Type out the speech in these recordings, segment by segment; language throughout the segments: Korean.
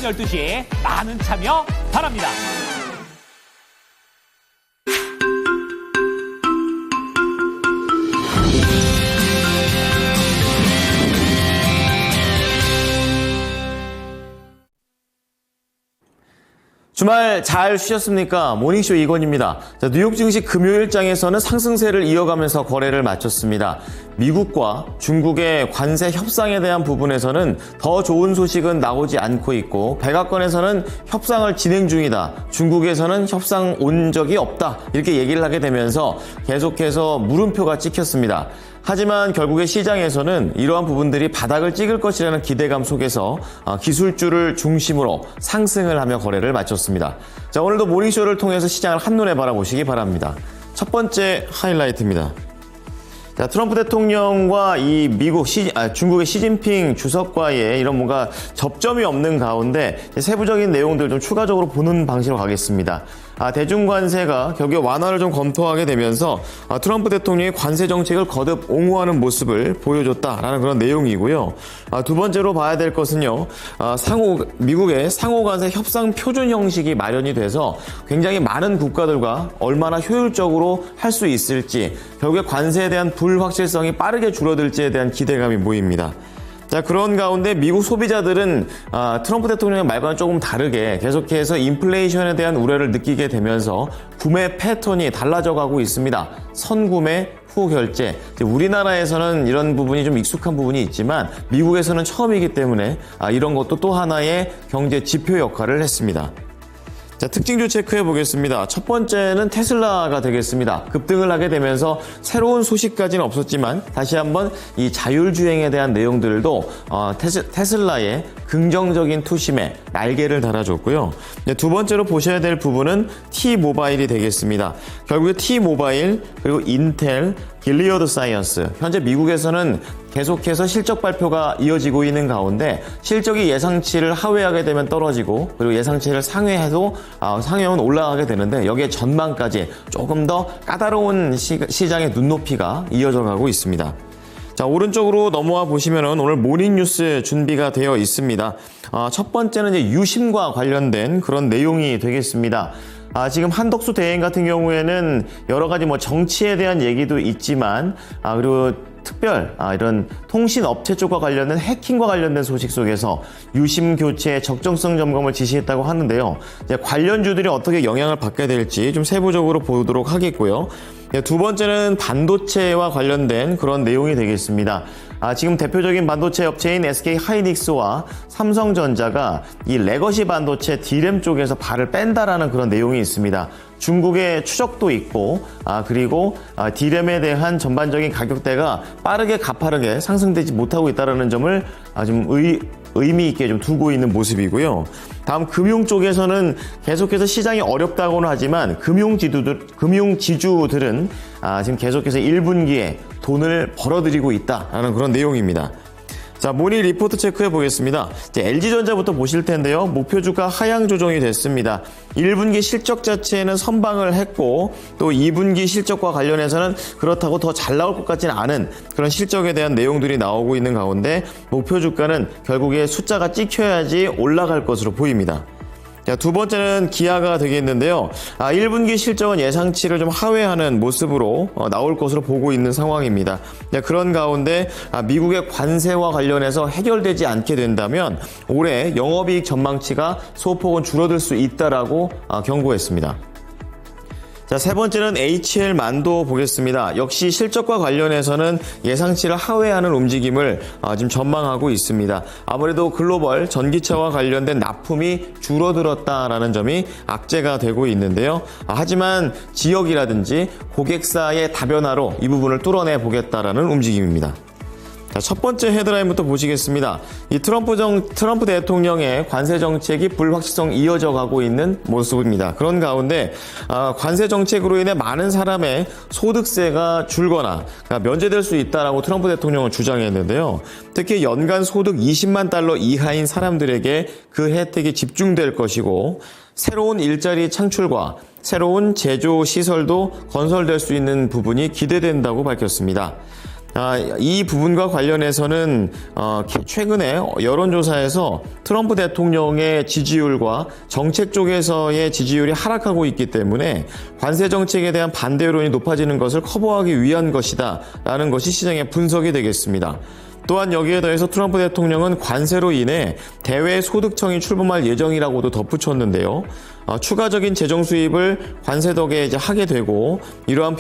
12시 많은 참여 바랍니다. 주말 잘 쉬셨습니까? 모닝쇼 이건입니다. 자, 뉴욕 증시 금요일장에서는 상승세를 이어가면서 거래를 마쳤습니다. 미국과 중국의 관세 협상에 대한 부분에서는 더 좋은 소식은 나오지 않고 있고, 백악관에서는 협상을 진행 중이다, 중국에서는 협상 온 적이 없다, 이렇게 얘기를 하게 되면서 계속해서 물음표가 찍혔습니다. 하지만 결국에 시장에서는 이러한 부분들이 바닥을 찍을 것이라는 기대감 속에서 기술주를 중심으로 상승을 하며 거래를 마쳤습니다. 자, 오늘도 모닝쇼를 통해서 시장을 한눈에 바라보시기 바랍니다. 첫 번째 하이라이트입니다. 자, 트럼프 대통령과 이 중국의 시진핑 주석과의 이런 뭔가 접점이 없는 가운데 세부적인 내용들 좀 추가적으로 보는 방식으로 가겠습니다. 대중관세가 결국에 완화를 좀 검토하게 되면서 트럼프 대통령이 관세 정책을 거듭 옹호하는 모습을 보여줬다라는 그런 내용이고요. 두 번째로 봐야 될 것은요, 미국의 상호관세 협상 표준 형식이 마련이 돼서 굉장히 많은 국가들과 얼마나 효율적으로 할 수 있을지, 결국에 관세에 대한 불확실성이 빠르게 줄어들지에 대한 기대감이 보입니다. 자, 그런 가운데 미국 소비자들은 트럼프 대통령의 말과는 조금 다르게 계속해서 인플레이션에 대한 우려를 느끼게 되면서 구매 패턴이 달라져 가고 있습니다. 선구매, 후결제. 우리나라에서는 이런 부분이 좀 익숙한 부분이 있지만 미국에서는 처음이기 때문에 이런 것도 또 하나의 경제 지표 역할을 했습니다. 자, 특징주 체크해 보겠습니다. 첫 번째는 테슬라가 되겠습니다. 급등을 하게 되면서 새로운 소식까지는 없었지만 다시 한번 이 자율주행에 대한 내용들도 테슬라의 긍정적인 투심에 날개를 달아줬고요. 두 번째로 보셔야 될 부분은 T-모바일이 되겠습니다. 결국에 T-모바일, 그리고 인텔, 길리어드 사이언스, 현재 미국에서는 계속해서 실적 발표가 이어지고 있는 가운데 실적이 예상치를 하회하게 되면 떨어지고, 그리고 예상치를 상회해도 상회는 올라가게 되는데, 여기에 전망까지 조금 더 까다로운 시장의 눈높이가 이어져 가고 있습니다. 자, 오른쪽으로 넘어와 보시면은 오늘 모닝뉴스 준비가 되어 있습니다. 첫 번째는 이제 유심과 관련된 그런 내용이 되겠습니다. 지금 한덕수 대행 같은 경우에는 여러 가지 정치에 대한 얘기도 있지만, 그리고 특별 이런 통신업체 쪽과 관련된 해킹과 관련된 소식 속에서 유심 교체의 적정성 점검을 지시했다고 하는데요. 이제 관련주들이 어떻게 영향을 받게 될지 좀 세부적으로 보도록 하겠고요. 두 번째는 반도체와 관련된 그런 내용이 되겠습니다. 지금 대표적인 반도체 업체인 SK 하이닉스와 삼성전자가 이 레거시 반도체 D램 쪽에서 발을 뺀다라는 그런 내용이 있습니다. 중국의 추적도 있고, 그리고 D램에 대한 전반적인 가격대가 빠르게 가파르게 상승되지 못하고 있다는 점을 좀 의미 있게 좀 두고 있는 모습이고요. 다음 금융 쪽에서는 계속해서 시장이 어렵다고는 하지만 금융지주들은 지금 계속해서 1분기에 돈을 벌어들이고 있다라는 그런 내용입니다. 자, 모닝 리포트 체크해 보겠습니다. 이제 LG전자부터 보실 텐데요. 목표 주가 하향 조정이 됐습니다. 1분기 실적 자체는 선방을 했고, 또 2분기 실적과 관련해서는 그렇다고 더 잘 나올 것 같지는 않은 그런 실적에 대한 내용들이 나오고 있는 가운데 목표 주가는 결국에 숫자가 찍혀야지 올라갈 것으로 보입니다. 자, 두 번째는 기아가 되겠는데요. 1분기 실적은 예상치를 좀 하회하는 모습으로 나올 것으로 보고 있는 상황입니다. 자, 그런 가운데 미국의 관세와 관련해서 해결되지 않게 된다면 올해 영업이익 전망치가 소폭은 줄어들 수 있다라고 경고했습니다. 자, 세 번째는 HL만도 보겠습니다. 역시 실적과 관련해서는 예상치를 하회하는 움직임을 지금 전망하고 있습니다. 아무래도 글로벌 전기차와 관련된 납품이 줄어들었다라는 점이 악재가 되고 있는데요. 하지만 지역이라든지 고객사의 다변화로 이 부분을 뚫어내 보겠다라는 움직임입니다. 자, 첫 번째 헤드라인부터 보시겠습니다. 이 트럼프 대통령의 관세 정책이 불확실성 이어져 가고 있는 모습입니다. 그런 가운데 관세 정책으로 인해 많은 사람의 소득세가 줄거나 면제될 수 있다라고 트럼프 대통령은 주장했는데요. 특히 연간 소득 20만 달러 이하인 사람들에게 그 혜택이 집중될 것이고, 새로운 일자리 창출과 새로운 제조 시설도 건설될 수 있는 부분이 기대된다고 밝혔습니다. 이 부분과 관련해서는 최근에 여론조사에서 트럼프 대통령의 지지율과 정책 쪽에서의 지지율이 하락하고 있기 때문에 관세 정책에 대한 반대 여론이 높아지는 것을 커버하기 위한 것이다 라는 것이 시장의 분석이 되겠습니다. 또한 여기에 더해서 트럼프 대통령은 관세로 인해 대외소득청이 출범할 예정이라고도 덧붙였는데요. 추가적인 재정 수입을 관세 덕에 하게 되고 이러한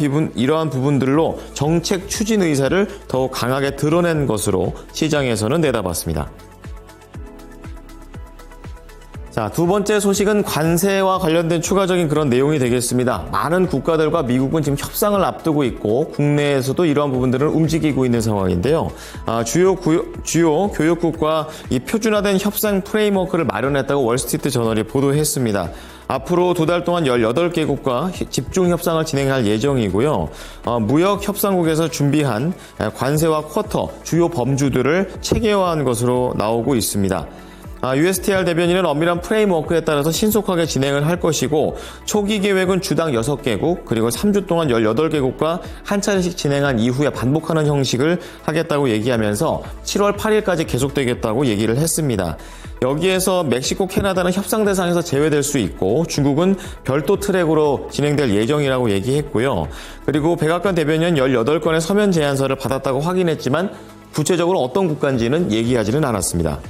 부분들로 정책 추진 의사를 더욱 강하게 드러낸 것으로 시장에서는 내다봤습니다. 자, 두 번째 소식은 관세와 관련된 추가적인 그런 내용이 되겠습니다. 많은 국가들과 미국은 지금 협상을 앞두고 있고 국내에서도 이러한 부분들을 움직이고 있는 상황인데요. 주요 교역국과 이 표준화된 협상 프레임워크를 마련했다고 월스트리트 저널이 보도했습니다. 앞으로 2달 동안 18개국과 집중 협상을 진행할 예정이고요. 무역 협상국에서 준비한 관세와 쿼터 주요 범주들을 체계화한 것으로 나오고 있습니다. USTR 대변인은 엄밀한 프레임워크에 따라서 신속하게 진행을 할 것이고 초기 계획은 주당 6개국 그리고 3주 동안 18개국과 한 차례씩 진행한 이후에 반복하는 형식을 하겠다고 얘기하면서 7월 8일까지 계속되겠다고 얘기를 했습니다. 여기에서 멕시코, 캐나다는 협상 대상에서 제외될 수 있고 중국은 별도 트랙으로 진행될 예정이라고 얘기했고요. 그리고 백악관 대변인은 18건의 서면 제안서를 받았다고 확인했지만 구체적으로 어떤 국가인지는 얘기하지는 않았습니다.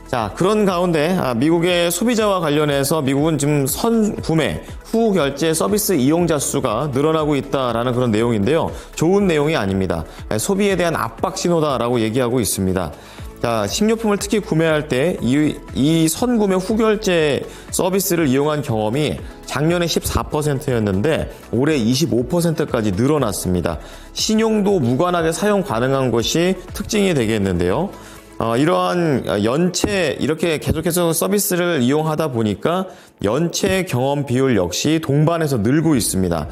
자, 그런 가운데 미국의 소비자와 관련해서 미국은 지금 선구매, 후결제 서비스 이용자 수가 늘어나고 있다라는 그런 내용인데요. 좋은 내용이 아닙니다. 소비에 대한 압박 신호다라고 얘기하고 있습니다. 자, 식료품을 특히 구매할 때 이 선구매 후결제 서비스를 이용한 경험이 작년에 14%였는데 올해 25%까지 늘어났습니다. 신용도 무관하게 사용 가능한 것이 특징이 되겠는데요. 이러한 연체 이렇게 계속해서 서비스를 이용하다 보니까 연체 경험 비율 역시 동반해서 늘고 있습니다.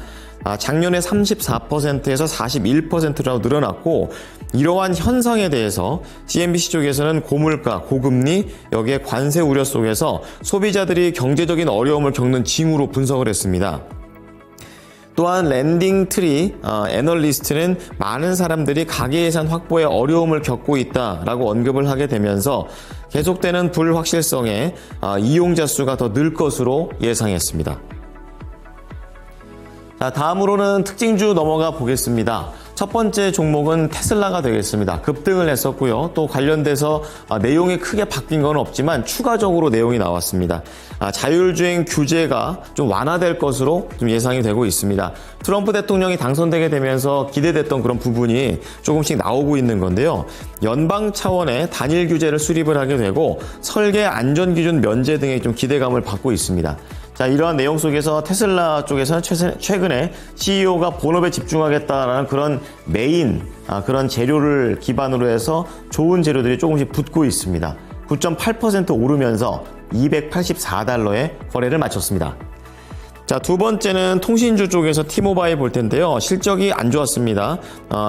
작년에 34%에서 41%라고 늘어났고 이러한 현상에 대해서 CNBC 쪽에서는 고물가, 고금리, 여기에 관세 우려 속에서 소비자들이 경제적인 어려움을 겪는 징후로 분석을 했습니다. 또한 랜딩트리 애널리스트는 많은 사람들이 가계 예산 확보에 어려움을 겪고 있다라고 언급을 하게 되면서 계속되는 불확실성에 이용자 수가 더 늘 것으로 예상했습니다. 자, 다음으로는 특징주 넘어가 보겠습니다. 첫 번째 종목은 테슬라가 되겠습니다. 급등을 했었고요. 또 관련돼서 내용이 크게 바뀐 건 없지만 추가적으로 내용이 나왔습니다. 자율주행 규제가 좀 완화될 것으로 좀 예상이 되고 있습니다. 트럼프 대통령이 당선되게 되면서 기대됐던 그런 부분이 조금씩 나오고 있는 건데요. 연방 차원의 단일 규제를 수립을 하게 되고 설계 안전기준 면제 등의 좀 기대감을 받고 있습니다. 자, 이러한 내용 속에서 테슬라 쪽에서는 최근에 CEO가 본업에 집중하겠다라는 그런 메인, 그런 재료를 기반으로 해서 좋은 재료들이 조금씩 붙고 있습니다. 9.8% 오르면서 284달러에 거래를 마쳤습니다. 자, 두 번째는 통신주 쪽에서 T-모바일 볼 텐데요. 실적이 안 좋았습니다.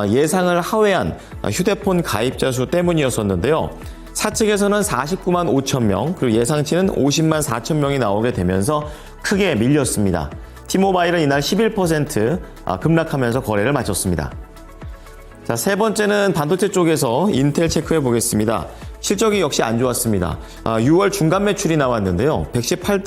예상을 하회한 휴대폰 가입자 수 때문이었었는데요. 사측에서는 49만 5천 명, 그리고 예상치는 50만 4천 명이 나오게 되면서 크게 밀렸습니다. T-모바일은 이날 11% 급락하면서 거래를 마쳤습니다. 자, 세 번째는 반도체 쪽에서 인텔 체크해 보겠습니다. 실적이 역시 안 좋았습니다. 6월 중간 매출이 나왔는데요. 118억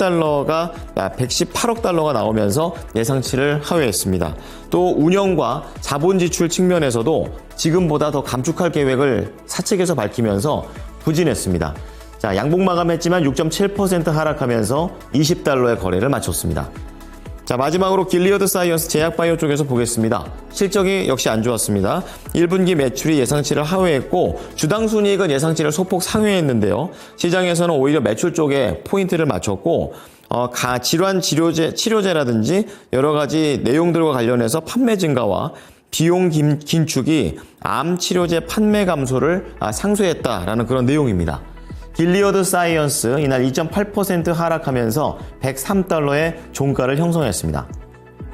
달러가 나오면서 예상치를 하회했습니다. 또 운영과 자본 지출 측면에서도 지금보다 더 감축할 계획을 사측에서 밝히면서 부진했습니다. 자, 양봉 마감했지만 6.7% 하락하면서 20달러의 거래를 마쳤습니다. 자, 마지막으로 길리어드 사이언스 제약바이오 쪽에서 보겠습니다. 실적이 역시 안 좋았습니다. 1분기 매출이 예상치를 하회했고 주당 순이익은 예상치를 소폭 상회했는데요. 시장에서는 오히려 매출 쪽에 포인트를 맞췄고 질환 치료제라든지 여러 가지 내용들과 관련해서 판매 증가와 비용 긴축이 암 치료제 판매 감소를 상쇄했다라는 그런 내용입니다. 길리어드 사이언스 이날 2.8% 하락하면서 103달러의 종가를 형성했습니다.